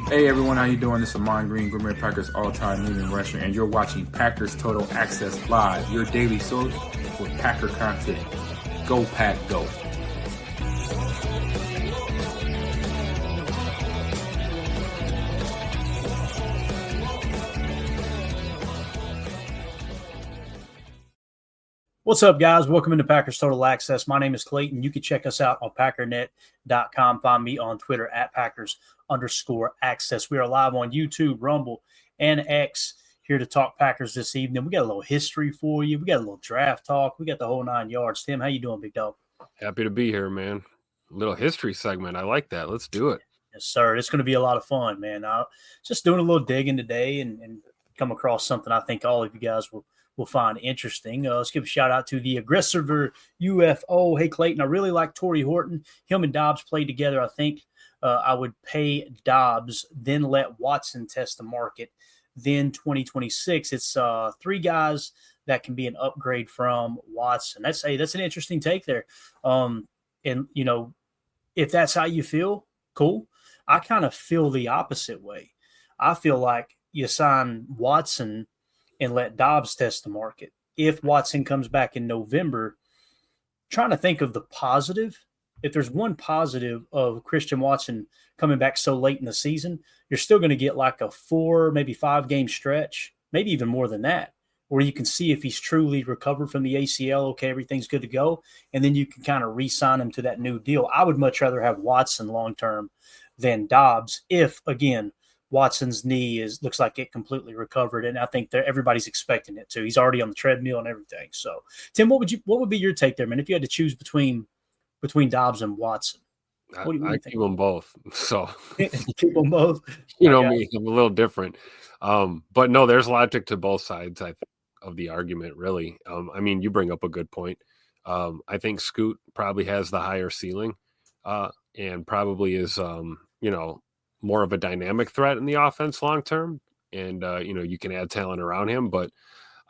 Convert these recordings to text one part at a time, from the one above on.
Hey everyone, how you doing? This is Amon Green, Gourmet Packers all-time leading rusher, and you're watching Packers Total Access Live, your daily source for Packer content. Go Pack, go! What's up, guys? Welcome into Packers Total Access. My name is Clayton. You can check us out on packernet.com. Find me on Twitter at Packers_access. We are live on YouTube, Rumble, and X, here to talk Packers this evening. We got a little history for you. We got a little draft talk. We got the whole 9 yards. Tim, how you doing, big dog? Happy to be here, man. A little history segment. I like that. Let's do it. Yes, sir. It's going to be a lot of fun, man. Just doing a little digging today and come across something I think all of you guys will find interesting. Let's give a shout out to the Aggressor UFO. Hey, Clayton, I really like Torrey Horton. Him and Dobbs played together. I think I would pay Dobbs, then let Watson test the market. Then 2026, it's three guys that can be an upgrade from Watson. That's an interesting take there. And, you know, if that's how you feel, cool. I kind of feel the opposite way. I feel like you sign Watson and let Dobbs test the market. If Watson comes back in November, trying to think of the positive. If there's one positive of Christian Watson coming back so late in the season, you're still going to get like a 4, maybe 5 game stretch, maybe even more than that, where you can see if he's truly recovered from the ACL. Okay, everything's good to go. And then you can kind of re-sign him to that new deal. I would much rather have Watson long-term than Dobbs if, again, Watson's knee looks like it completely recovered, and I think everybody's expecting it to. He's already on the treadmill and everything. So, Tim, what would be your take there, man? If you had to choose between Dobbs and Watson, what do you think? Keep them both. So keep them both. You know me, I'm a little different, but no, there's logic to both sides. I think of the argument, really. I mean, you bring up a good point. I think Scoot probably has the higher ceiling, and probably is, more of a dynamic threat in the offense long term, and you can add talent around him. But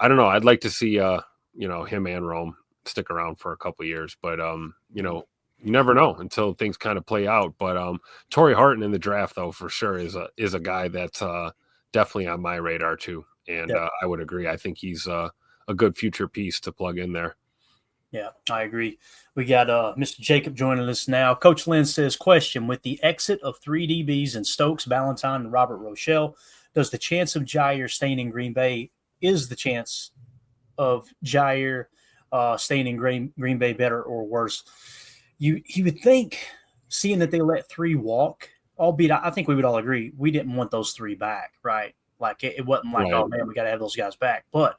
I don't know. I'd like to see him and Rome stick around for a couple of years. But you never know until things kind of play out. But Torrey Horton in the draft, though, for sure is a guy that's definitely on my radar too. And I would agree. I think he's a good future piece to plug in there. Yeah, I agree. We got Mr. Jacob joining us now. Coach Lynn says, question, with the exit of 3 DBs in Stokes, Ballantyne, and Robert Rochelle, does the chance of Jaire staying in Green Bay, is the chance of Jaire staying in Green Bay better or worse? You would think, seeing that they let 3 walk, albeit I think we would all agree we didn't want those 3 back, right? Like it wasn't like, oh, man, we got to have those guys back. But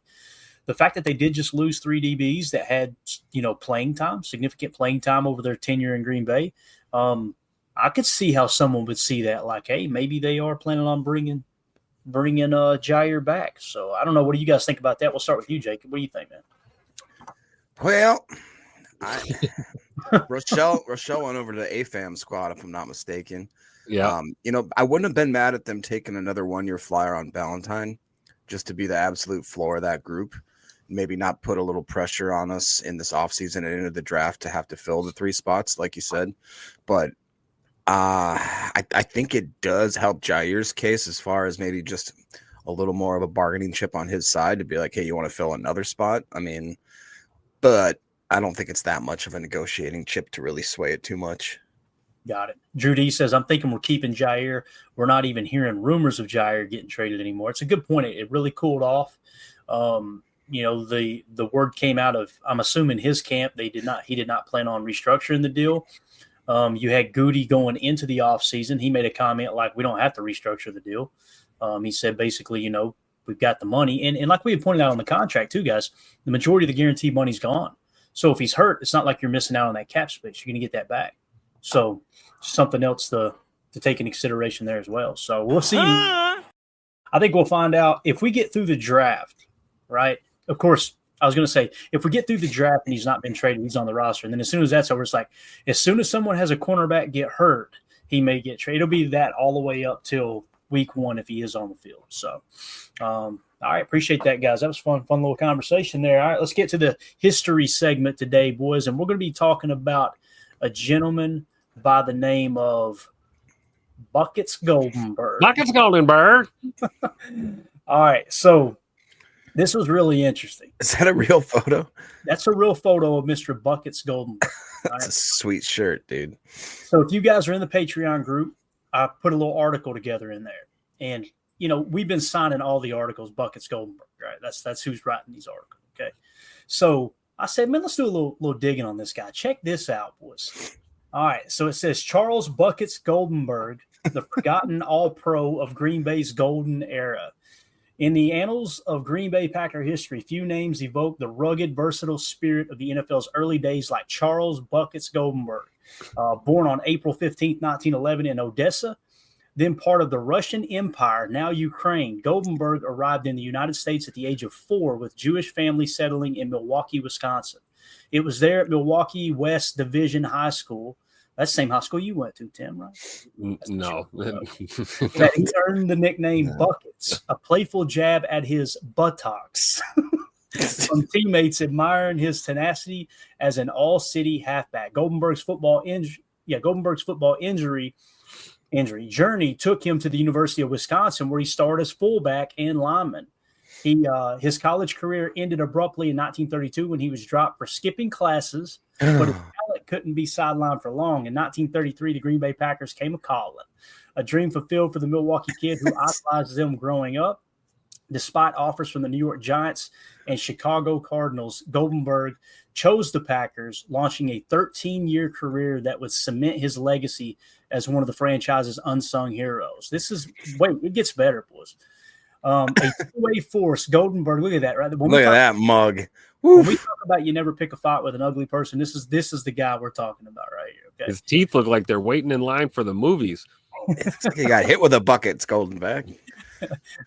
the fact that they did just lose 3 DBs that had, playing time, significant playing time over their tenure in Green Bay, I could see how someone would see that like, hey, maybe they are planning on bringing Jaire back. So I don't know. What do you guys think about that? We'll start with you, Jacob. What do you think, man? Well, Rochelle went over to the AFAM squad, if I'm not mistaken. Yeah. I wouldn't have been mad at them taking another 1-year flyer on Ballantyne just to be the absolute floor of that group. Maybe not put a little pressure on us in this offseason and into the draft to have to fill the 3 spots, like you said. But I think it does help Jaire's case as far as maybe just a little more of a bargaining chip on his side to be like, hey, you want to fill another spot? I mean, but I don't think it's that much of a negotiating chip to really sway it too much. Got it. Drew D says, I'm thinking we're keeping Jaire. We're not even hearing rumors of Jaire getting traded anymore. It's a good point. It really cooled off. The word came out of, I'm assuming, his camp. He did not plan on restructuring the deal. You had Goody going into the offseason. He made a comment like, we don't have to restructure the deal. He said, basically, we've got the money. And like we had pointed out on the contract too, guys, the majority of the guaranteed money's gone. So if he's hurt, it's not like you're missing out on that cap space. You're going to get that back. So something else to take into consideration there as well. So we'll see. I think we'll find out if we get through the draft, right? Of course, I was going to say, if we get through the draft and he's not been traded, he's on the roster. And then as soon as that's over, it's like, as soon as someone has a cornerback get hurt, he may get traded. It'll be that all the way up till week 1 if he is on the field. So, all right, appreciate that, guys. That was fun little conversation there. All right, let's get to the history segment today, boys. And we're going to be talking about a gentleman by the name of Buckets Goldenberg. Buckets Goldenberg. All right, so this was really interesting. Is that a real photo? That's a real photo of Mr. Buckets Goldenberg. That's a sweet shirt, dude. So if you guys are in the Patreon group, I put a little article together in there. And, we've been signing all the articles, Buckets Goldenberg, right? That's who's writing these articles, okay? So I said, man, let's do a little digging on this guy. Check this out, boys. All right, so it says Charles Buckets Goldenberg, the forgotten all-pro of Green Bay's golden era. In the annals of Green Bay Packer history, few names evoke the rugged, versatile spirit of the NFL's early days like Charles Buckets Goldenberg. Born on April 15, 1911 in Odessa, then part of the Russian Empire, now Ukraine, Goldenberg arrived in the United States at the age of 4 with Jewish family settling in Milwaukee, Wisconsin. It was there at Milwaukee West Division High School. That's the same high school you went to, Tim, right? No. That he earned the nickname Buckets, a playful jab at his buttocks from teammates admiring his tenacity as an all-city halfback. Goldenberg's football injury journey took him to the University of Wisconsin, where he started as fullback and lineman. His college career ended abruptly in 1932 when he was dropped for skipping classes, but his talent couldn't be sidelined for long. In 1933, the Green Bay Packers came a-calling, a dream fulfilled for the Milwaukee kid who idolized them growing up. Despite offers from the New York Giants and Chicago Cardinals, Goldenberg chose the Packers, launching a 13-year career that would cement his legacy as one of the franchise's unsung heroes. It gets better, boys. A two-way force, Goldenberg. Look at that, right? Look at that mug. When we talk about you never pick a fight with an ugly person, this is the guy we're talking about right here. Okay? His teeth look like they're waiting in line for the movies. It's like he got hit with a bucket. It's Goldenberg.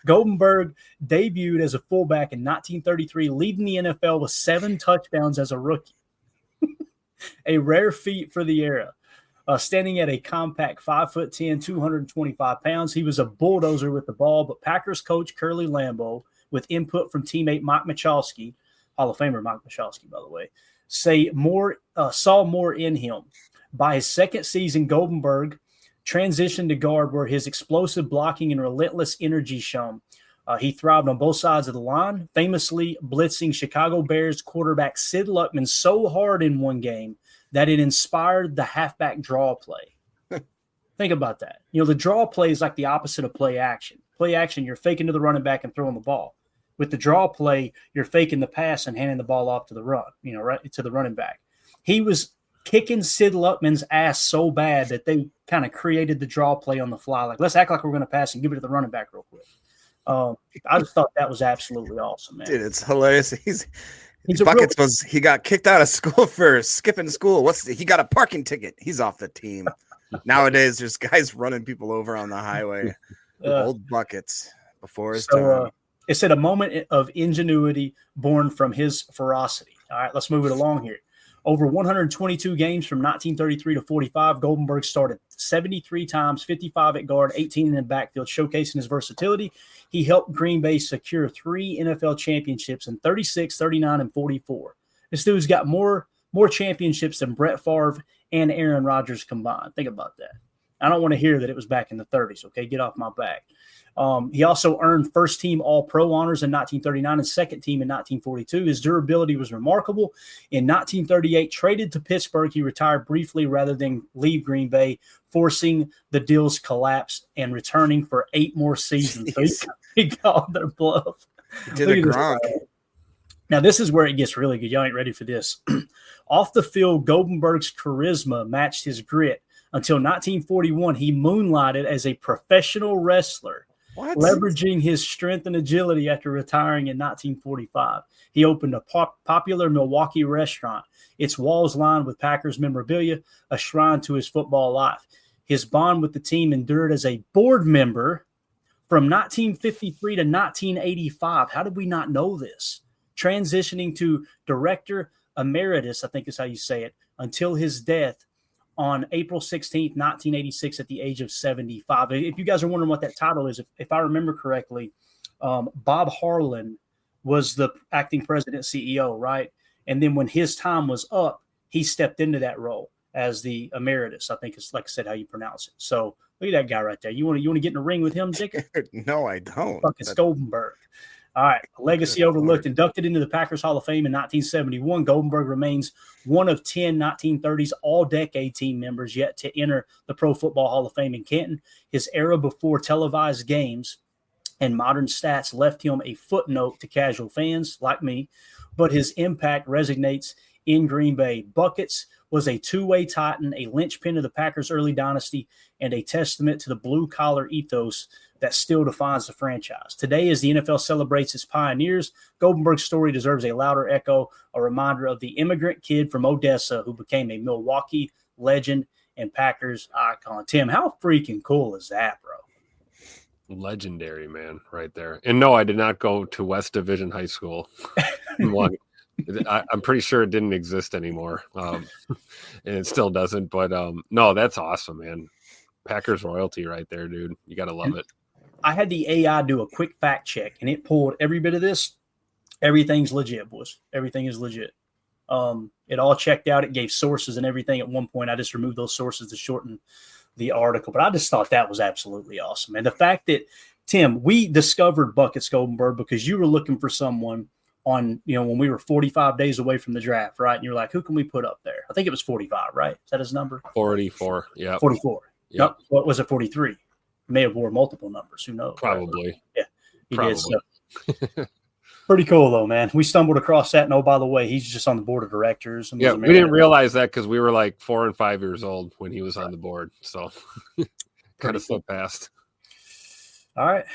Goldenberg debuted as a fullback in 1933, leading the NFL with 7 touchdowns as a rookie. A rare feat for the era. Standing at a compact 5'10", 225 pounds, he was a bulldozer with the ball, but Packers coach Curly Lambeau, with input from teammate Mike Michalski, Hall of Famer Mike Michalski, by the way, saw more in him. By his second season, Goldenberg transitioned to guard, where his explosive blocking and relentless energy shone. He thrived on both sides of the line, famously blitzing Chicago Bears quarterback Sid Luckman so hard in one game that it inspired the halfback draw play. Think about that. The draw play is like the opposite of play action. Play action, you're faking to the running back and throwing the ball. With the draw play, you're faking the pass and handing the ball off to the right to the running back. He was kicking Sid Luckman's ass so bad that they kind of created the draw play on the fly. Like, let's act like we're going to pass and give it to the running back real quick. I just thought that was absolutely awesome, man. Dude, it's hilarious. He got kicked out of school for skipping school. He got a parking ticket. He's off the team. Nowadays, there's guys running people over on the highway. Old buckets before his time. It said a moment of ingenuity born from his ferocity. All right, let's move it along here. Over 122 games from 1933 to 45, Goldenberg started 73 times, 55 at guard, 18 in the backfield, showcasing his versatility. He helped Green Bay secure 3 NFL championships in 36, 39, and 44. This dude's got more championships than Brett Favre and Aaron Rodgers combined. Think about that. I don't want to hear that it was back in the 30s, okay? Get off my back. He also earned first-team All-Pro honors in 1939 and second-team in 1942. His durability was remarkable. In 1938, traded to Pittsburgh, he retired briefly rather than leave Green Bay, forcing the deal's collapse and returning for 8 more seasons. So he called their bluff. He did a Gronk. Now, this is where it gets really good. Y'all ain't ready for this. Off the field, Goldenberg's charisma matched his grit. Until 1941, he moonlighted as a professional wrestler. What? Leveraging his strength and agility after retiring in 1945. He opened a popular Milwaukee restaurant, its walls lined with Packers memorabilia, a shrine to his football life. His bond with the team endured as a board member from 1953 to 1985. How did we not know this? Transitioning to director emeritus, I think is how you say it, until his death on April 16th, 1986, at the age of 75. If you guys are wondering what that title is, if I remember correctly, Bob Harlan was the acting president CEO, right? And then when his time was up, he stepped into that role. as the emeritus. I think it's, like I said, how you pronounce it. So look at that guy right there. You want to get in the ring with him, Dick? No, I don't. Bucket Goldenberg. All right. Legacy overlooked. Inducted into the Packers Hall of Fame in 1971, Goldenberg remains one of 10 1930s all-decade team members yet to enter the Pro Football Hall of Fame in Canton. His era before televised games and modern stats left him a footnote to casual fans like me, but his impact resonates in Green Bay. Buckets was a two-way Titan, a linchpin of the Packers' early dynasty, and a testament to the blue-collar ethos that still defines the franchise. Today, as the NFL celebrates its pioneers, Goldenberg's story deserves a louder echo, a reminder of the immigrant kid from Odessa who became a Milwaukee legend and Packers icon. Tim, how freaking cool is that, bro? Legendary, man, right there. And no, I did not go to West Division High School. I'm pretty sure it didn't exist anymore, and it still doesn't. But no, that's awesome, man. Packers royalty right there, dude. You got to love it. I had the AI do a quick fact check, and it pulled every bit of this. Everything's legit, boys. Everything is legit. It all checked out. It gave sources and everything. At one point, I just removed those sources to shorten the article, but I just thought that was absolutely awesome. And the fact that, Tim, we discovered Buckets Goldenberg because you were looking for someone on, when we were 45 days away from the draft, right? And you're like, who can we put up there? I think it was 45, right? Is that his number? 44. Yeah. 44. Yep. What was it? 43? May have wore multiple numbers. Who knows? Probably. Yeah. He did. So. Pretty cool, though, man. We stumbled across that. And, oh, by the way, he's just on the board of directors. Yeah, we didn't realize that because we were like 4 and 5 years old when he was on the board. So kind of slipped past. All right.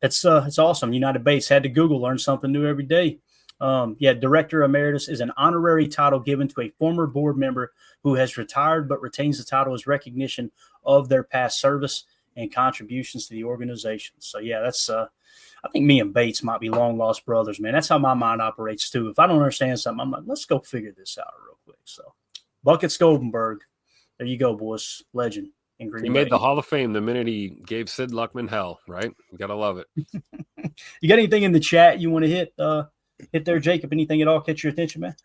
It's awesome. United Bates had to Google, learn something new every day. Director Emeritus is an honorary title given to a former board member who has retired but retains the title as recognition of their past service and contributions to the organization. So, yeah, that's I think me and Bates might be long-lost brothers, man. That's how my mind operates, too. If I don't understand something, I'm like, let's go figure this out real quick. So, Buckets Goldenberg, there you go, boys. Legend in Green Bay. He made the Hall of Fame the minute he gave Sid Luckman hell, right? You got to love it. You got anything in the chat you want to hit there, Jacob? Anything at all catch your attention, man?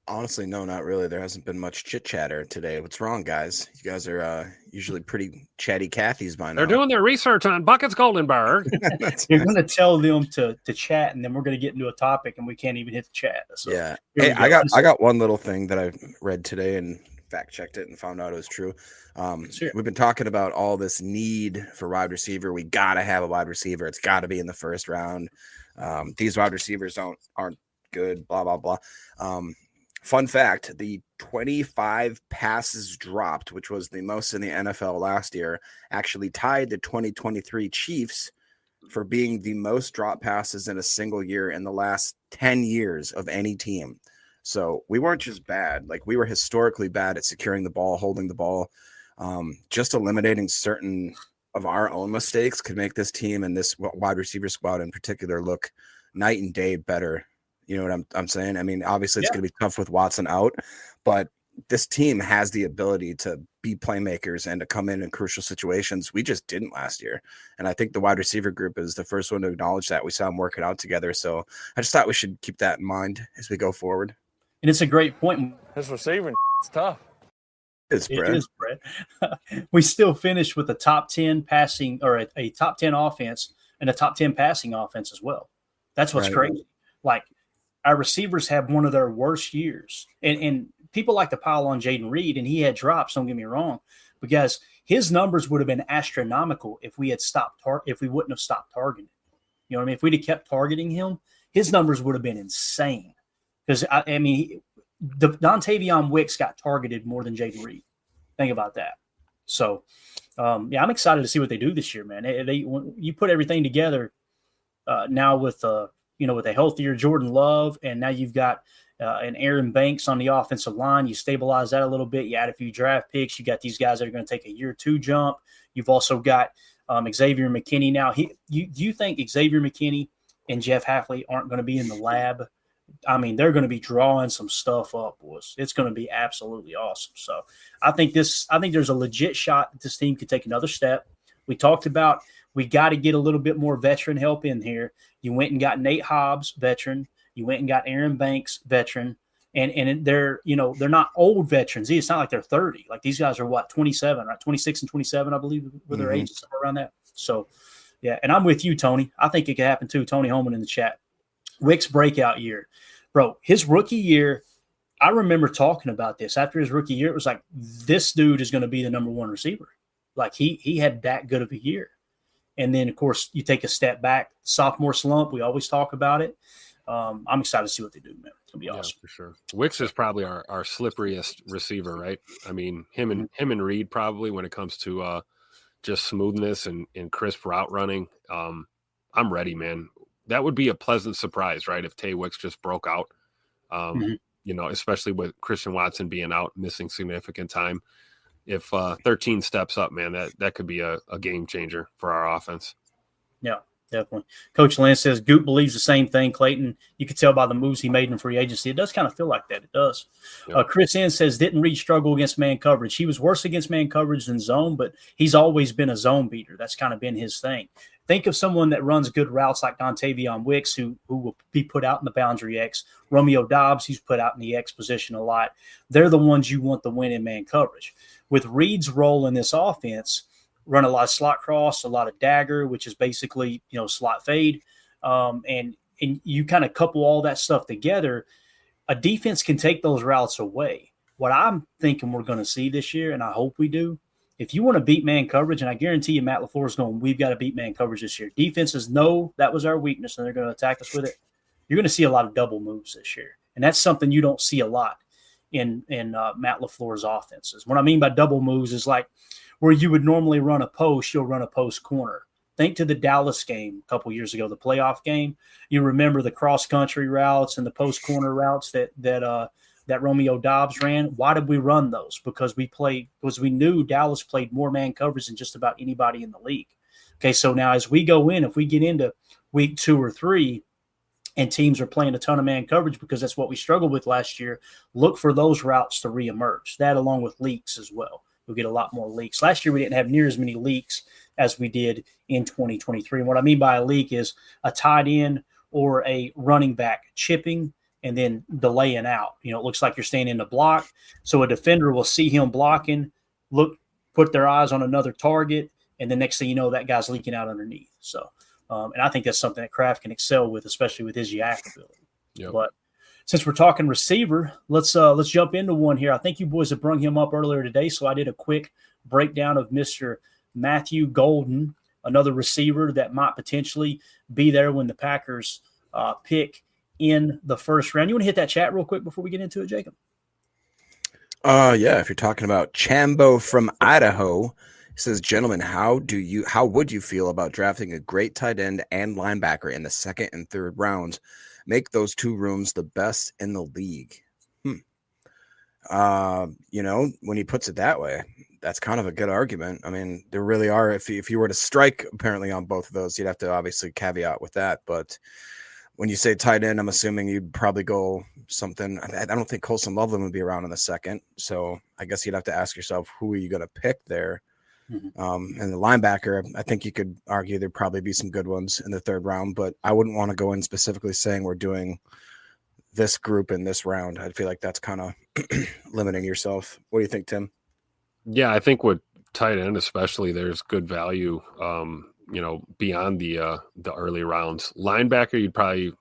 Honestly, no, not really. There hasn't been much chit chatter today. What's wrong, guys? You guys are usually pretty chatty Cathys by now. They're doing their research on Buckets Goldenberg. You're going to tell them to chat, and then we're going to get into a topic, and we can't even hit the chat. So, yeah. Hey, I got one little thing that I read today and fact checked it and found out it was true. Sure. We've been talking about all this need for wide receiver. We got to have a wide receiver. It's got to be in the first round. These wide receivers aren't good. Blah blah blah. Fun fact, the 25 passes dropped, which was the most in the NFL last year, actually tied the 2023 Chiefs for being the most drop passes in a single year in the last 10 years of any team. So we weren't just bad. Like, we were historically bad at securing the ball, holding the ball. Just eliminating certain of our own mistakes could make this team and this wide receiver squad in particular look night and day better. You know what I'm saying? I mean, obviously it's going to be tough with Watson out, but this team has the ability to be playmakers and to come in crucial situations. We just didn't last year. And I think the wide receiver group is the first one to acknowledge that. We saw them working out together. So I just thought we should keep that in mind as we go forward. And it's a great point. His receiving is tough. It is, Brett. We still finished with a top 10 passing or a top 10 offense and a top 10 passing offense as well. That's what's crazy. Like, our receivers have one of their worst years. And people like to pile on Jaden Reed, and he had drops, don't get me wrong, because his numbers would have been astronomical if we had if we wouldn't have stopped targeting. You know what I mean? If we'd have kept targeting him, his numbers would have been insane. Because, I mean, Dontavion Wicks got targeted more than Jaden Reed. Think about that. So, I'm excited to see what they do this year, man. When you put everything together now with with a healthier Jordan Love, and now you've got an Aaron Banks on the offensive line. You stabilize that a little bit. You add a few draft picks. You got these guys that are going to take a year or two jump. You've also got Xavier McKinney. Now, do you think Xavier McKinney and Jeff Hafley aren't going to be in the lab? I mean, they're going to be drawing some stuff up, boys. It's going to be absolutely awesome. So I think there's a legit shot that this team could take another step. We talked about we got to get a little bit more veteran help in here. You went and got Nate Hobbs, veteran. You went and got Aaron Banks, veteran. And they're not old veterans. It's not like they're 30. Like these guys are 27, right? 26 and 27, I believe, with their ages somewhere around that. So yeah, and I'm with you, Tony. I think it could happen too. Tony Holman in the chat. Wick's breakout year, bro. His rookie year, I remember talking about this after his rookie year. It was like, this dude is going to be the number one receiver. Like he had that good of a year. And then, of course, you take a step back, sophomore slump. We always talk about it. I'm excited to see what they do, man. It's gonna be awesome. For sure. Wicks is probably our slipperiest receiver, right? I mean, him and Reed probably when it comes to just smoothness and crisp route running. I'm ready, man. That would be a pleasant surprise, right? If Tay Wicks just broke out, especially with Christian Watson being out, missing significant time. If 13 steps up, man, that could be a game changer for our offense. Yeah, definitely. Coach Lance says Goop believes the same thing, Clayton. You can tell by the moves he made in free agency. It does kind of feel like that. It does. Yeah. Chris N says, didn't Reed struggle against man coverage? He was worse against man coverage than zone, but he's always been a zone beater. That's kind of been his thing. Think of someone that runs good routes like Dontavion Wicks, who will be put out in the boundary X. Romeo Dobbs, who's put out in the X position a lot. They're the ones you want to win in man coverage. With Reed's role in this offense, run a lot of slot cross, a lot of dagger, which is basically, slot fade. And you kind of couple all that stuff together, a defense can take those routes away. What I'm thinking we're going to see this year, and I hope we do, if you want to beat man coverage, and I guarantee you Matt LaFleur is going, we've got to beat man coverage this year. Defenses know that was our weakness, and they're going to attack us with it. You're going to see a lot of double moves this year. And that's something you don't see a lot in Matt LaFleur's offenses. What I mean by double moves is like where you would normally run a post, you'll run a post corner. Think to the Dallas game a couple years ago, the playoff game. You remember the cross-country routes and the post corner routes that Romeo Dobbs ran. Why did we run those? Because we knew Dallas played more man coverage than just about anybody in the league. Okay, so now as we go in, if we get into week 2 or 3 and teams are playing a ton of man coverage because that's what we struggled with last year, look for those routes to reemerge. That along with leaks as well. You'll get a lot more leaks. Last year we didn't have near as many leaks as we did in 2023. And what I mean by a leak is a tight end or a running back chipping and then delaying out. It looks like you're staying in the block. So a defender will see him blocking, put their eyes on another target, and the next thing you know, that guy's leaking out underneath. So, and I think that's something that Kraft can excel with, especially with his yak ability. Yep. But since we're talking receiver, let's jump into one here. I think you boys have brung him up earlier today, so I did a quick breakdown of Mr. Matthew Golden, another receiver that might potentially be there when the Packers pick in the first round. You want to hit that chat real quick before we get into it, Jacob? Yeah, if you're talking about Chambo from Idaho, he says, gentlemen, how would you feel about drafting a great tight end and linebacker in the second and third rounds? Make those two rooms the best in the league. When he puts it that way, that's kind of a good argument. I mean, there really are. If you were to strike apparently on both of those, you'd have to obviously caveat with that. But when you say tight end, I'm assuming you'd probably go something. I don't think Colson Loveland would be around in the second. So I guess you'd have to ask yourself, who are you going to pick there? Mm-hmm. And the linebacker, I think you could argue there'd probably be some good ones in the third round, but I wouldn't want to go in specifically saying we're doing this group in this round. I feel like that's kind of limiting yourself. What do you think, Tim? Yeah, I think with tight end especially, there's good value, beyond the early rounds. Linebacker, you'd probably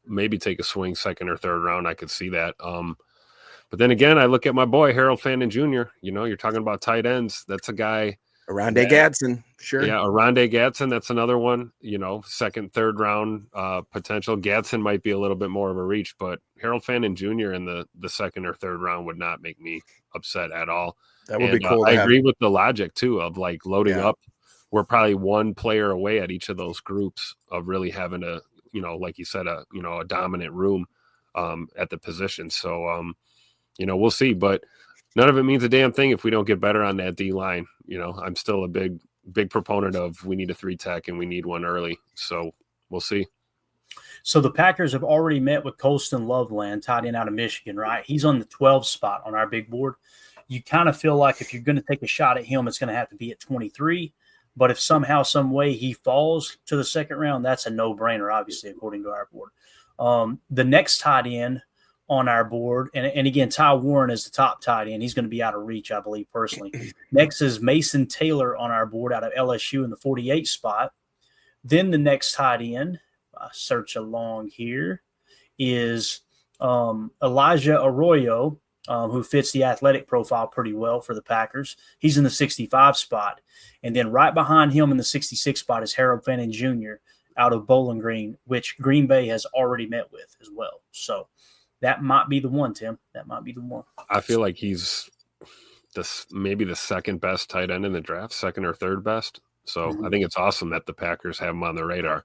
maybe take a swing second or third round. I could see that. But then again, I look at my boy, Harold Fannin Jr. You're talking about tight ends. That's a guy. Oronde Gadsden, sure. Yeah, Oronde Gadsden, that's another one, second, third round potential. Gadsden might be a little bit more of a reach, but Harold Fannin Jr. in the second or third round would not make me upset at all. That would be cool. I agree with the logic, too, of like loading up. We're probably one player away at each of those groups of really having a, like you said, a dominant room at the position. So, we'll see, but none of it means a damn thing if we don't get better on that D line. I'm still a big proponent of we need a 3-tech and we need one early. So we'll see. So the Packers have already met with Colston Loveland, tight end out of Michigan, right? He's on the 12 spot on our big board. You kind of feel like if you're going to take a shot at him, it's going to have to be at 23. But if somehow, some way he falls to the second round, that's a no-brainer, obviously, according to our board. The next tight end on our board. And again, Ty Warren is the top tight end. He's going to be out of reach, I believe, personally. Next is Mason Taylor on our board out of LSU in the 48 spot. Then the next tight end, I search along here, is Elijah Arroyo, who fits the athletic profile pretty well for the Packers. He's in the 65 spot. And then right behind him in the 66 spot is Harold Fannin Jr. out of Bowling Green, which Green Bay has already met with as well. So that might be the one, Tim. That might be the one. I feel like he's maybe the second best tight end in the draft, second or third best. So I think it's awesome that the Packers have him on their radar.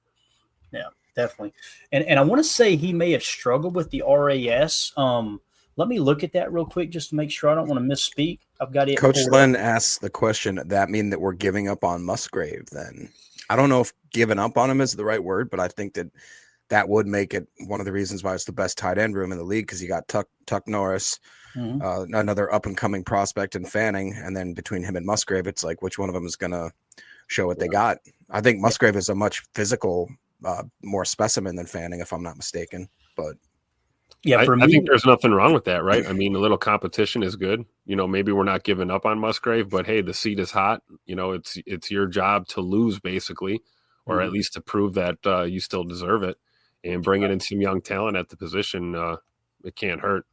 Yeah, definitely. And I want to say he may have struggled with the RAS. Let me look at that real quick just to make sure I don't want to misspeak. I've got it. Coach Len asks the question, does that mean that we're giving up on Musgrave then? I don't know if giving up on him is the right word, but I think that would make it one of the reasons why it's the best tight end room in the league, because you got Tuck Norris, another up-and-coming prospect in Fanning, and then between him and Musgrave, it's like which one of them is going to show what they got. I think Musgrave is a much physical, more specimen than Fanning, if I'm not mistaken. But yeah, I think there's nothing wrong with that, right? I mean, a little competition is good. You know, maybe we're not giving up on Musgrave, but hey, the seat is hot. You know, it's your job to lose basically, or at least to prove that you still deserve it, and bringing in some young talent at the position. It can't hurt.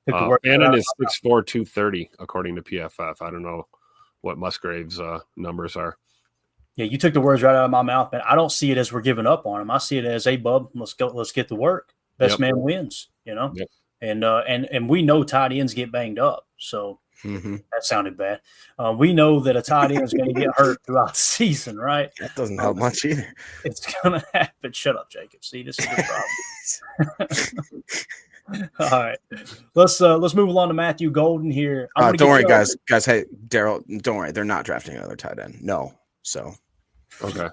Fannin is 6'4", 230 according to PFF. I don't know what Musgrave's numbers are. Yeah, you took the words right out of my mouth, man. I don't see it as we're giving up on him. I see it as, hey, bub, let's go, let's get to work. Best man wins, you know. Yep. And we know tight ends get banged up, so that sounded bad. We know that a tight end is going to get hurt throughout the season, right? That doesn't help much either. It's going to happen. Shut up, Jacob. See, this is the problem. All right, let's move along to Matthew Golden here. Don't worry, guys. Hey, Daryl, don't worry. They're not drafting another tight end. No, so okay.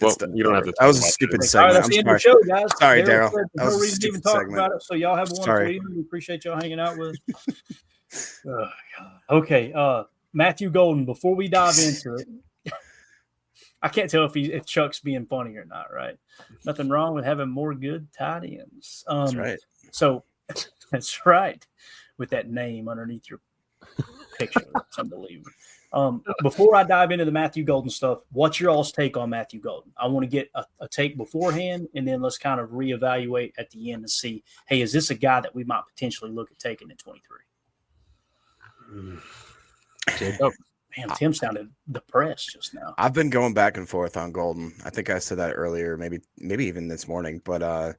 Well, you don't have to. That was a stupid segment. That's the end of the show, guys. Sorry, Daryl. There's no reason to even talk about it. So y'all have a wonderful Sorry. evening. We appreciate y'all hanging out with us. Oh, God. Okay, Matthew Golden. Before we dive into it, I can't tell if Chuck's being funny or not. Right? Nothing wrong with having more good tight ends. That's right. So that's right. With that name underneath your picture, it's unbelievable. Before I dive into the Matthew Golden stuff, what's your all's take on Matthew Golden? I want to get a take beforehand, and then let's kind of reevaluate at the end and see, hey, is this a guy that we might potentially look at taking in 23? Jacob. Man, Tim sounded depressed just now. I've been going back and forth on Golden. I think I said that earlier, maybe even this morning, but I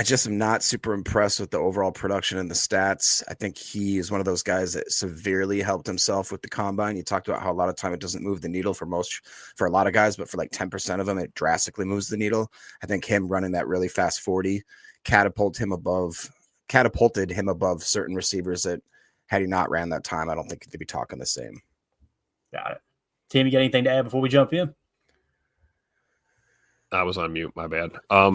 just am not super impressed with the overall production and the stats. I think he is one of those guys that severely helped himself with the combine. You talked about how a lot of time it doesn't move the needle for a lot of guys, but for like 10% of them, it drastically moves the needle. I think him running that really fast 40 catapulted him above certain receivers that had he not ran that time, I don't think they'd be talking the same. Got it. Tim, you got anything to add before we jump in? I was on mute. My bad. I'm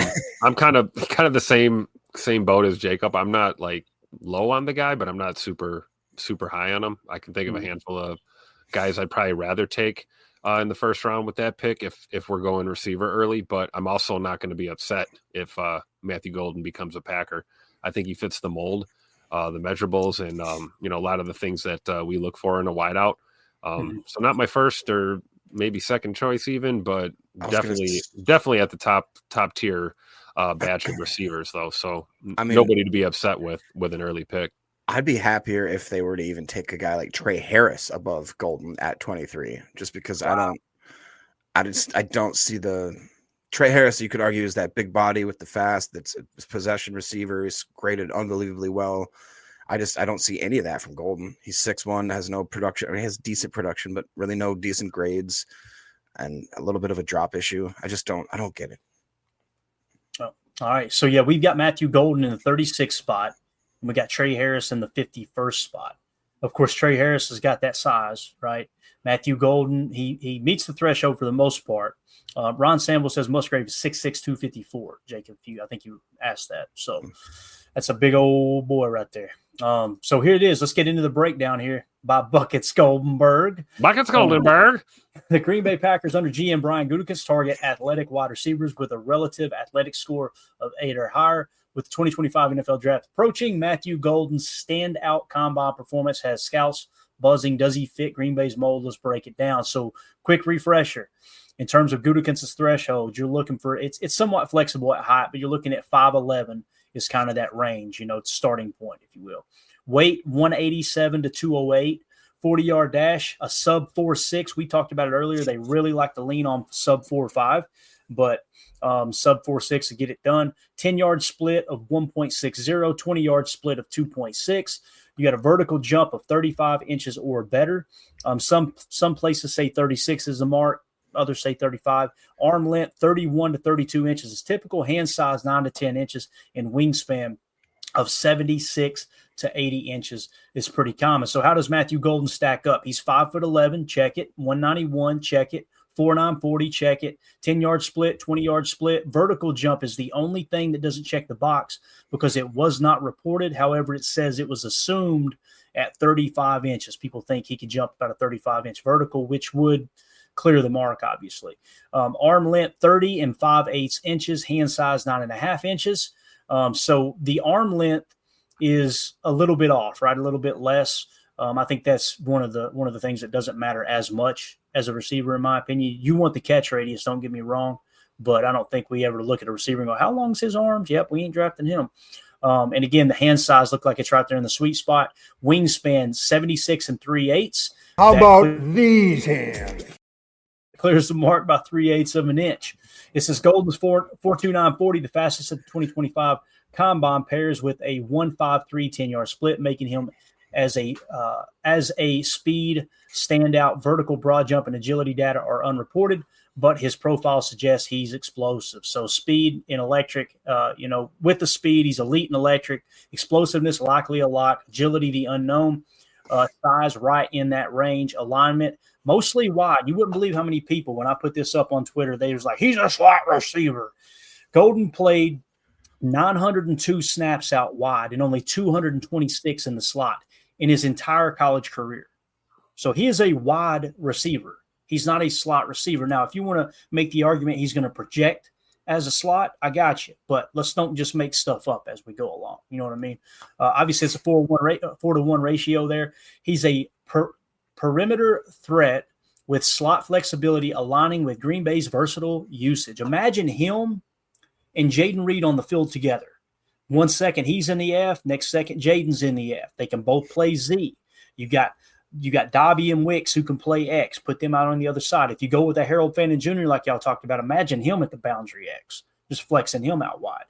kind of the same boat as Jacob. I'm not like low on the guy, but I'm not super high on him. I can think of a handful of guys I'd probably rather take in the first round with that pick if we're going receiver early. But I'm also not going to be upset if Matthew Golden becomes a Packer. I think he fits the mold, the measurables, and a lot of the things that we look for in a wideout. So not my first or maybe second choice even, but definitely at the top tier batch of receivers though. So nobody to be upset with an early pick. I'd be happier if they were to even take a guy like Trey Harris above Golden at 23, just because I don't see the Trey Harris. You could argue is that big body with the fast, that's a possession receiver. He's graded unbelievably well. I don't see any of that from Golden. He's 6'1", has no production. I mean, he has decent production, but really no decent grades and a little bit of a drop issue. I don't get it. Oh, all right. So, yeah, we've got Matthew Golden in the 36th spot, and we got Trey Harris in the 51st spot. Of course, Trey Harris has got that size, right? Matthew Golden, he meets the threshold for the most part. Ron Sample says Musgrave is 6'6", 254. Jacob, I think you asked that. So that's a big old boy right there. So here it is. Let's get into the breakdown here by Buckets Goldenberg. Buckets Goldenberg. The Green Bay Packers under GM Brian Gutekunst target athletic wide receivers with a relative athletic score of 8 or higher. With the 2025 NFL Draft approaching, Matthew Golden's standout combine performance has scouts buzzing. Does he fit Green Bay's mold? Let's break it down. So, quick refresher. In terms of Gutekunst's threshold, you're looking for it's somewhat flexible at height, but you're looking at 5'11" is kind of that range, starting point, if you will. Weight 187 to 208. 40-yard dash, a sub 4.6. We talked about it earlier. They really like to lean on sub 4.5, but sub 4.6 to get it done. 10-yard split of 1.60, 20-yard split of 2.6. You got a vertical jump of 35 inches or better. Some places say 36 is the mark. Others say 35. Arm length 31 to 32 inches is typical. Hand size 9 to 10 inches, and wingspan of 76 to 80 inches is pretty common. So how does Matthew Golden stack up? He's 5'11", check it. 191, check it. 4'9", 40, check it. 10-yard split, 20-yard split. Vertical jump is the only thing that doesn't check the box because it was not reported. However, it says it was assumed at 35 inches. People think he could jump about a 35-inch vertical, which would clear the mark, obviously. Arm length 30 and 5/8 inches. Hand size 9.5 inches. So the arm length is a little bit off, right? A little bit less. I think that's one of the things that doesn't matter as much as a receiver, in my opinion. You want the catch radius, don't get me wrong, but I don't think we ever look at a receiver and go, how long's his arms? Yep, we ain't drafting him. And again, the hand size look like it's right there in the sweet spot. Wingspan 76 and 3/8. How about these hands? Clears the mark by 3/8 of an inch. It says Golden's 4.2940, the fastest at the 2025 combine, pairs with a 1.53 10-yard split, making him as a speed standout. Vertical broad jump and agility data are unreported, but his profile suggests he's explosive. So speed in electric, with the speed, he's elite in electric. Explosiveness likely a lock. Agility the unknown. Size right in that range. Alignment mostly wide. You wouldn't believe how many people, when I put this up on Twitter, they was like, he's a slot receiver. Golden played 902 snaps out wide and only 226 in the slot in his entire college career. So he is a wide receiver. He's not a slot receiver. Now, if you want to make the argument he's going to project as a slot, I got you. But let's don't just make stuff up as we go along. You know what I mean? Obviously, it's a 4-to-1 ratio there. He's a perimeter threat with slot flexibility aligning with Green Bay's versatile usage. Imagine him and Jaden Reed on the field together. 1 second he's in the F, next second Jaden's in the F. They can both play Z. You got Dobby and Wicks who can play X. Put them out on the other side. If you go with a Harold Fannin Jr. like y'all talked about, imagine him at the boundary X, just flexing him out wide.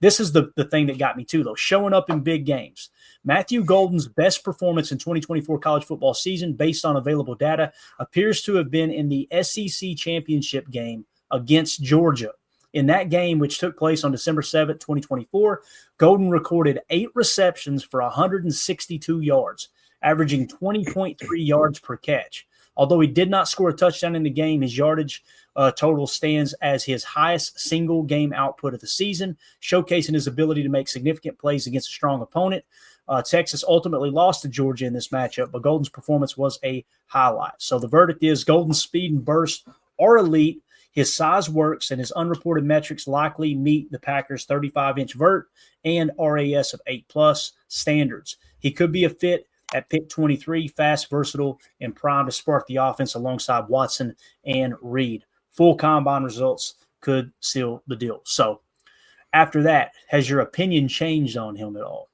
This is the thing that got me too, though, showing up in big games. Matthew Golden's best performance in 2024 college football season, based on available data, appears to have been in the SEC championship game against Georgia. In that game, which took place on December 7th, 2024, Golden recorded 8 receptions for 162 yards, averaging 20.3 yards per catch. Although he did not score a touchdown in the game, his yardage total stands as his highest single game output of the season, showcasing his ability to make significant plays against a strong opponent. Texas ultimately lost to Georgia in this matchup, but Golden's performance was a highlight. So the verdict is Golden's speed and burst are elite. His size works, and his unreported metrics likely meet the Packers' 35-inch vert and RAS of 8+ standards. He could be a fit at pick 23, fast, versatile, and primed to spark the offense alongside Watson and Reed. Full combine results could seal the deal. So after that, has your opinion changed on him at all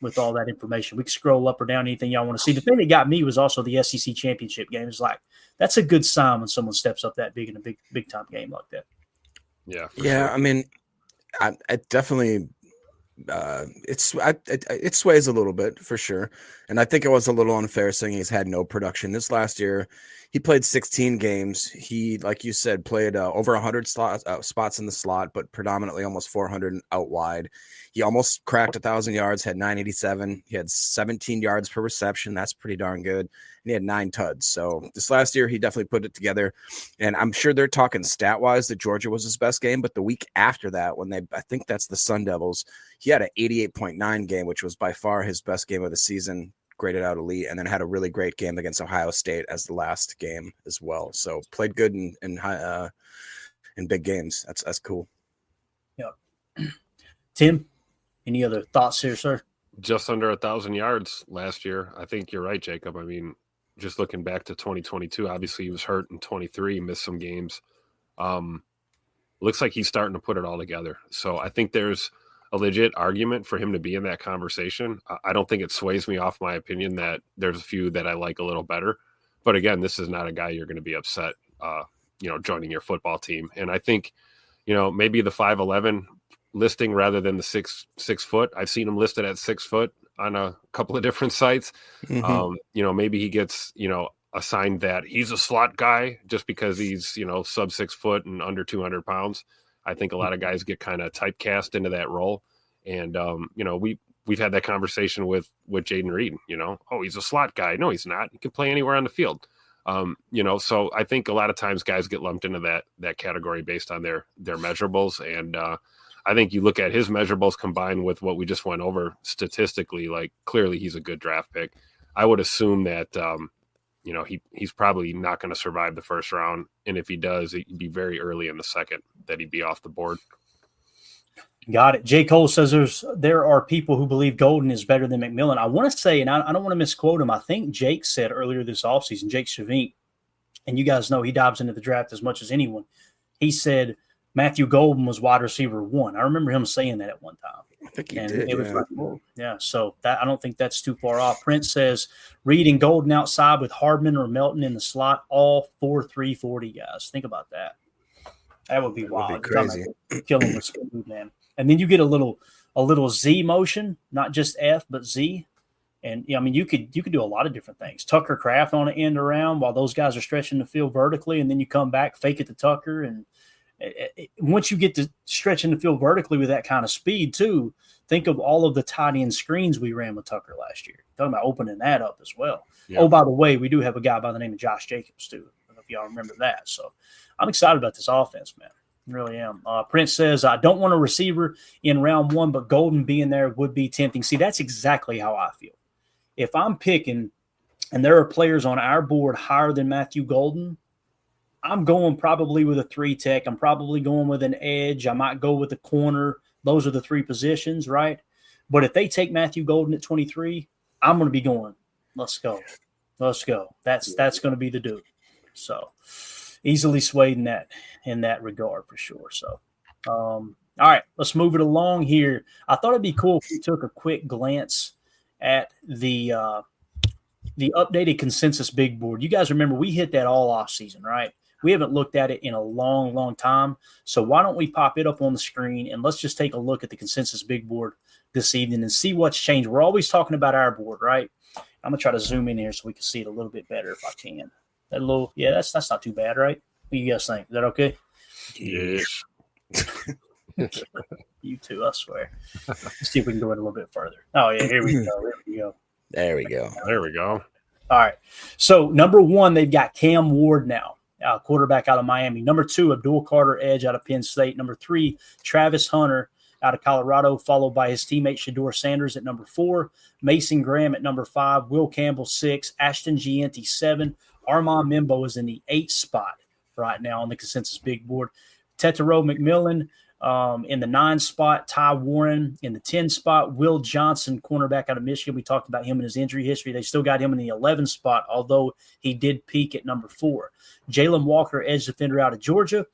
with all that information? We can scroll up or down, anything y'all want to see. The thing that got me was also the SEC championship game. It's like, that's a good sign when someone steps up that big in a big time game like that. Yeah. Yeah. Sure. I mean, I definitely, it sways a little bit for sure. And I think it was a little unfair saying he's had no production. This last year, he played 16 games. He, like you said, played over 100 spots in the slot, but predominantly almost 400 out wide. He almost cracked 1,000 yards, had 987. He had 17 yards per reception. That's pretty darn good. And he had 9 tuds. So this last year, he definitely put it together. And I'm sure they're talking stat-wise that Georgia was his best game. But the week after that, I think that's the Sun Devils, he had an 88.9 game, which was by far his best game of the season, graded out elite, and then had a really great game against Ohio State as the last game as well. So played good in big games. That's cool. Yep. Tim, any other thoughts here, sir? Just under 1,000 yards last year. I think you're right, Jacob. I mean, just looking back to 2022, obviously he was hurt in 23, missed some games. Looks like he's starting to put it all together. So I think there's a legit argument for him to be in that conversation. I don't think it sways me off my opinion that there's a few that I like a little better. But again, this is not a guy you're going to be upset, joining your football team. And I think, maybe the 5'11" listing rather than the 6 foot. I've seen him listed at 6 foot on a couple of different sites. Mhm. Maybe he gets, assigned that he's a slot guy just because he's, sub 6 foot and under 200 pounds. I think a lot of guys get kind of typecast into that role. And, we've had that conversation with Jaden Reed, oh, he's a slot guy. No, he's not. He can play anywhere on the field. So I think a lot of times guys get lumped into that category based on their measurables. And, I think you look at his measurables combined with what we just went over statistically, like clearly he's a good draft pick. I would assume that, he's probably not going to survive the first round. And if he does, it'd be very early in the second that he'd be off the board. Got it. J. Cole says there are people who believe Golden is better than McMillan. I want to say, and I don't want to misquote him, I think Jake said earlier this offseason, Jake Shavink, and you guys know he dives into the draft as much as anyone. He said Matthew Golden was wide receiver 1. I remember him saying that at one time. I think he And did. it was Yeah. like, whoa. Yeah, so that I don't think that's too far off. Prince says Reed and Golden outside with Hardman or Melton in the slot, all 4.3 40 guys. Think about that. That would be wild. That'd be crazy. Kill him with speed, man. And then you get a little Z motion, not just F but Z. And you could do a lot of different things. Tucker Kraft on an end around while those guys are stretching the field vertically, and then you come back, fake it to Tucker, and once you get to stretching the field vertically with that kind of speed too, think of all of the tight end screens we ran with Tucker last year. Talking about opening that up as well. Yeah. Oh, by the way, we do have a guy by the name of Josh Jacobs too. I don't know if y'all remember that. So I'm excited about this offense, man. I really am. Prince says, I don't want a receiver in round 1, but Golden being there would be tempting. See, that's exactly how I feel. If I'm picking and there are players on our board higher than Matthew Golden, I'm going probably with a 3 tech. I'm probably going with an edge. I might go with a corner. Those are the 3 positions, right? But if they take Matthew Golden at 23, I'm going to be going, let's go. Let's go. That's going to be the dude. So easily swayed in that regard for sure. So, all right, let's move it along here. I thought it'd be cool if we took a quick glance at the updated consensus big board. You guys remember we hit that all off season, right? We haven't looked at it in a long, long time. So why don't we pop it up on the screen and let's just take a look at the consensus big board this evening and see what's changed. We're always talking about our board, right? I'm going to try to zoom in here so we can see it a little bit better if I can. That's not too bad, right? What do you guys think? Is that okay? Yes. You too, I swear. Let's see if we can go in a little bit further. Oh, yeah, here we go. There we go. There we go. All right. So, number 1, they've got Cam Ward now, quarterback out of Miami. Number 2, Abdul Carter, edge out of Penn State. Number 3, Travis Hunter out of Colorado, followed by his teammate Shedeur Sanders at number 4, Mason Graham at number 5, Will Campbell 6, Ashton Gianti 7, Armand Mimbo is in the 8th spot right now on the consensus big board. Tetero McMillan in the 9 spot, Ty Warren in the 10 spot, Will Johnson, cornerback out of Michigan. We talked about him and his injury history. They still got him in the 11 spot, although he did peak at number 4. Jalen Walker, edge defender out of Georgia.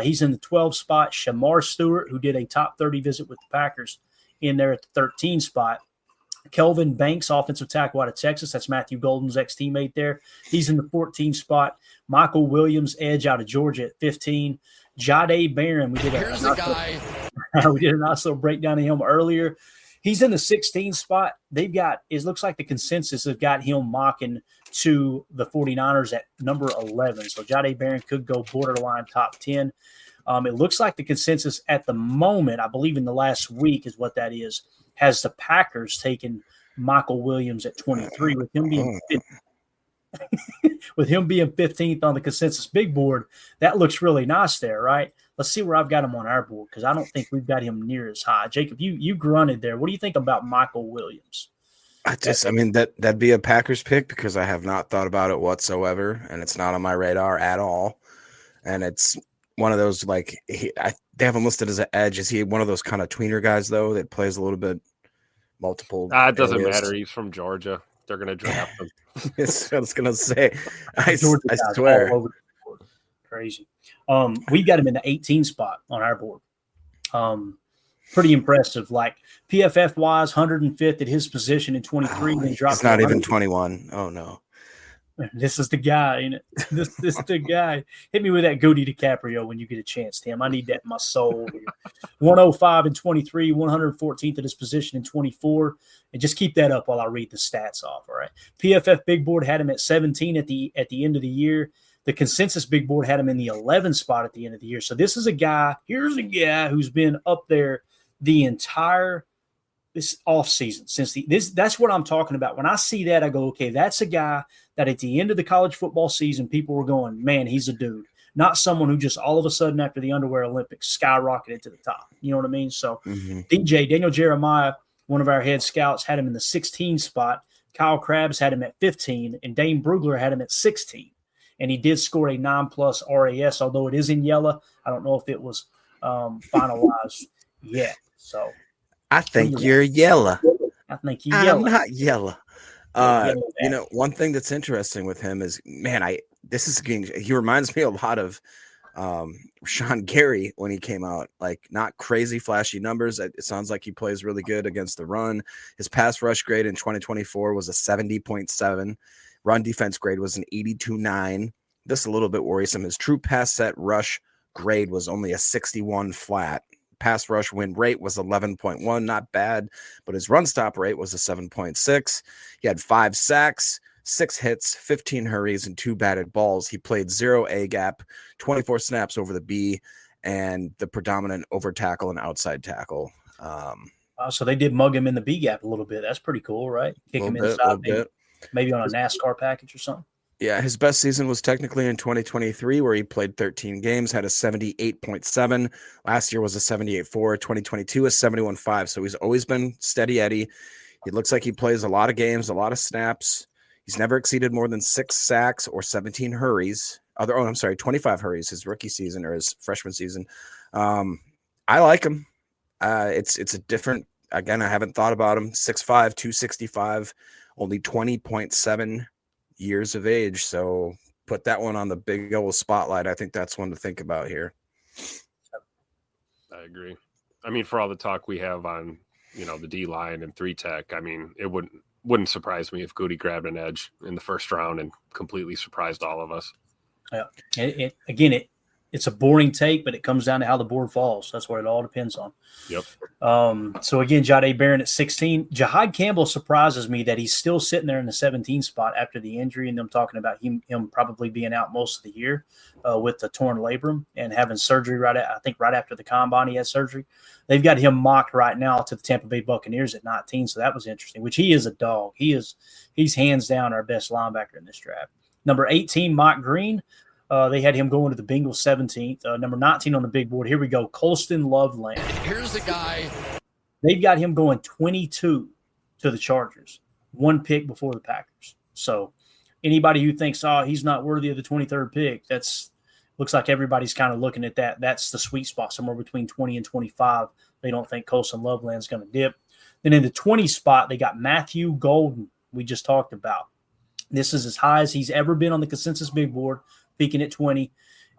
He's in the 12 spot. Shamar Stewart, who did a top 30 visit with the Packers, in there at the 13 spot. Kelvin Banks, offensive tackle out of Texas. That's Matthew Golden's ex-teammate there. He's in the 14 spot. Michael Williams, edge out of Georgia at 15. Jahdae Barron, we did a nice little breakdown of him earlier. He's in the 16 spot. It looks like the consensus has got him mocking to the 49ers at number 11. So Jahdae Barron could go borderline top 10. It looks like the consensus at the moment, I believe in the last week is what that is, has the Packers taking Michael Williams at 23 with him being 15th on the consensus big board. That looks really nice there, right? Let's see where I've got him on our board because I don't think we've got him near as high. Jacob, you grunted there. What do you think about Michael Williams? That'd be a Packers pick because I have not thought about it whatsoever, and it's not on my radar at all. And it's one of those they have him listed as an edge. Is he one of those kind of tweener guys though that plays a little bit multiple? It doesn't areas? matter. He's from Georgia. They're gonna draft him. That's what I was gonna say. I Georgia guys swear. all over the board. Crazy. We got him in the 18 spot on our board. Pretty impressive. Like PFF wise, 105th at his position in 23. Then dropped. It's not even 21. Oh no. This is the guy, ain't it? This is the guy. Hit me with that Goody DiCaprio when you get a chance, Tim. I need that in my soul. 105 in 23, 114th at his position in 24. And just keep that up while I read the stats off. All right. PFF Big Board had him at 17 at the end of the year. The consensus Big Board had him in the 11th spot at the end of the year. So this is a guy. Here's a guy who's been up there the entire this offseason since that's what I'm talking about. When I see that, I go, okay, that's a guy that at the end of the college football season, people were going, man, he's a dude, not someone who just all of a sudden after the underwear Olympics skyrocketed to the top. You know what I mean? So Daniel Jeremiah, one of our head scouts, had him in the 16 spot. Kyle Krabs had him at 15, and Dane Brugler had him at 16. And he did score a 9+ RAS, although it is in yellow. I don't know if it was finalized yet. So I think you're yellow. I think you're yellow. I'm not yellow. One thing that's interesting with him is, man, he reminds me a lot of Sean Gary when he came out. Like, not crazy flashy numbers. It sounds like he plays really good against the run. His pass rush grade in 2024 was a 70.7. Run defense grade was an 82.9. This is a little bit worrisome. His true pass set rush grade was only a 61 flat. Pass rush win rate was 11.1, not bad, but his run stop rate was a 7.6. He had 5 sacks, 6 hits, 15 hurries, and 2 batted balls. He played 0 A gap, 24 snaps over the B, and the predominant over tackle and outside tackle. So they did mug him in the B gap a little bit. That's pretty cool, right? Kick him inside, maybe on a NASCAR package or something. Yeah, his best season was technically in 2023, where he played 13 games, had a 78.7. Last year was a 78.4. 2022 is 71.5. So he's always been steady Eddie. He looks like he plays a lot of games, a lot of snaps. He's never exceeded more than 6 sacks or 17 hurries. 25 hurries his rookie season or his freshman season. I like him. It's a different. Again, I haven't thought about him. 6'5", 265, only 20.7 years of age. So put that one on the big old spotlight. I think that's one to think about here. I agree. I mean, for all the talk we have on, the D line and 3-tech, I mean, it wouldn't surprise me if Goody grabbed an edge in the first round and completely surprised all of us. Yeah. It's a boring take, but it comes down to how the board falls. That's what it all depends on. Yep. So again, Jahdae Barron at 16. Jahad Campbell surprises me that he's still sitting there in the 17 spot after the injury, and them talking about him probably being out most of the year with the torn labrum and having surgery right after the combine he had surgery. They've got him mocked right now to the Tampa Bay Buccaneers at 19, so that was interesting, which he is a dog. He's hands down our best linebacker in this draft. Number 18, Mike Green. They had him going to the Bengals 17th. Number 19 on the big board. Here we go. Colston Loveland. Here's the guy. They've got him going 22 to the Chargers. 1 pick before the Packers. So anybody who thinks, he's not worthy of the 23rd pick, looks like everybody's kind of looking at that. That's the sweet spot, somewhere between 20 and 25. They don't think Colston Loveland's going to dip. Then in the 20 spot, they got Matthew Golden, we just talked about. This is as high as he's ever been on the consensus big board, peaking at 20.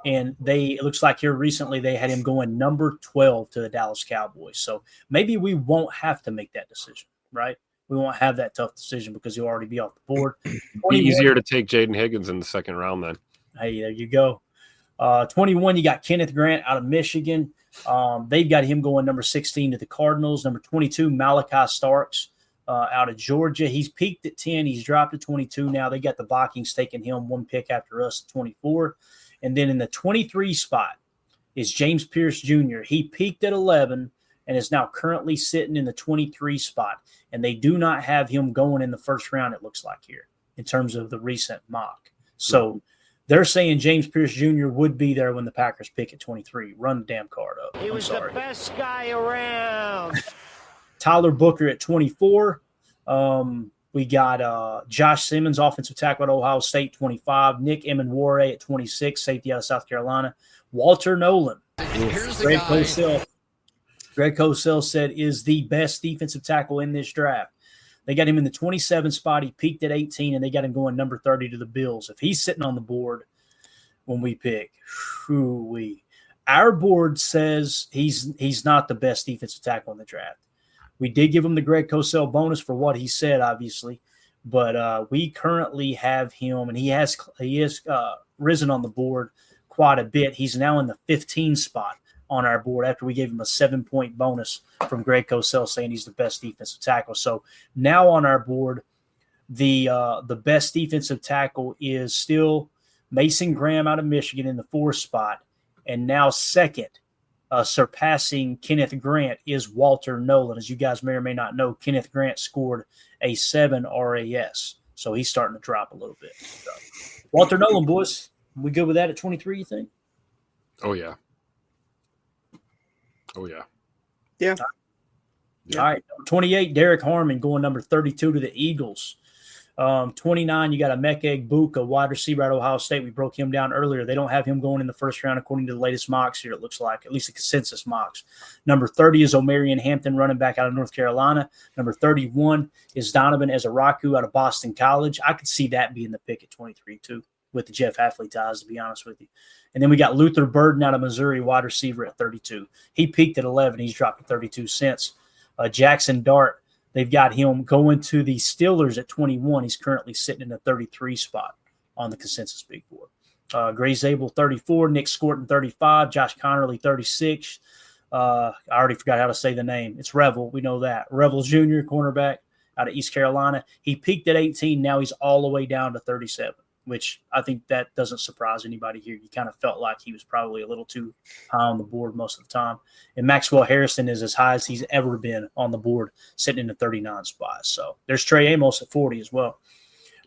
And it looks like here recently they had him going number 12 to the Dallas Cowboys. So maybe we won't have to make that decision, right? We won't have that tough decision because he'll already be off the board. Be easier to take Jaden Higgins in the second round then. Hey, there you go. 21, you got Kenneth Grant out of Michigan. They've got him going number 16 to the Cardinals. Number 22, Malachi Starks out of Georgia. He's peaked at 10. He's dropped to 22 now. They got the Vikings taking him 1 pick after us at 24. And then in the 23 spot is James Pierce Jr. He peaked at 11 and is now currently sitting in the 23 spot. And they do not have him going in the first round, it looks like here, in terms of the recent mock. So they're saying James Pierce Jr. would be there when the Packers pick at 23. Run the damn card up. He was the best guy around. Tyler Booker at 24. We got Josh Simmons, offensive tackle at Ohio State, 25. Nick Emenware at 26, safety out of South Carolina. Walter Nolan. Here's the Greg guy. Cosell said is the best defensive tackle in this draft. They got him in the 27 spot. He peaked at 18, and they got him going number 30 to the Bills. If he's sitting on the board when we pick, our board says he's not the best defensive tackle in the draft. We did give him the Greg Cosell bonus for what he said, obviously, but we currently have him, and he has risen on the board quite a bit. He's now in the 15 spot on our board after we gave him a 7-point bonus from Greg Cosell saying he's the best defensive tackle. So now on our board, the best defensive tackle is still Mason Graham out of Michigan in the 4th spot, and now second, surpassing Kenneth Grant, is Walter Nolan. As you guys may or may not know, Kenneth Grant scored a 7 RAS, so he's starting to drop a little bit. So, Walter Nolan, boys, we good with that at 23, you think? Oh, yeah. Oh, yeah. Yeah. All right, 28, Derek Harmon going number 32 to the Eagles. 29, you got Emeka Egbuka, wide receiver at Ohio State. We broke him down earlier. They don't have him going in the first round according to the latest mocks here, it looks like, at least the consensus mocks. Number 30 is Omarion Hampton, running back out of North Carolina. Number 31 is Donovan Ezaraku out of Boston College. I could see that being the pick at 23 too, with the Jeff Hafley ties, to be honest with you. And then we got Luther Burden out of Missouri, wide receiver at 32. He peaked at 11. He's dropped to 32 cents. Jackson Dart, they've got him going to the Steelers at 21. He's currently sitting in the 33 spot on the consensus big board. Gray Zabel, 34. Nick Scorton, 35. Josh Connerly, 36. I already forgot how to say the name. It's Revel. We know that. Revel Jr., cornerback out of East Carolina. He peaked at 18. Now he's all the way down to 37, which I think that doesn't surprise anybody here. You kind of felt like he was probably a little too high on the board most of the time. And Maxwell Harrison is as high as he's ever been on the board, sitting in the 39 spot. So there's Trey Amos at 40 as well.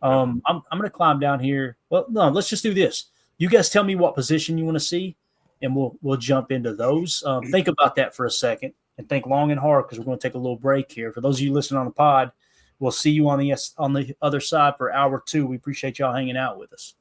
I'm going to climb down here. Well, no, let's just do this. You guys tell me what position you want to see, and we'll jump into those. Think about that for a second and think long and hard, because we're going to take a little break here. For those of you listening on the pod, we'll see you on the other side for hour 2. We appreciate y'all hanging out with us.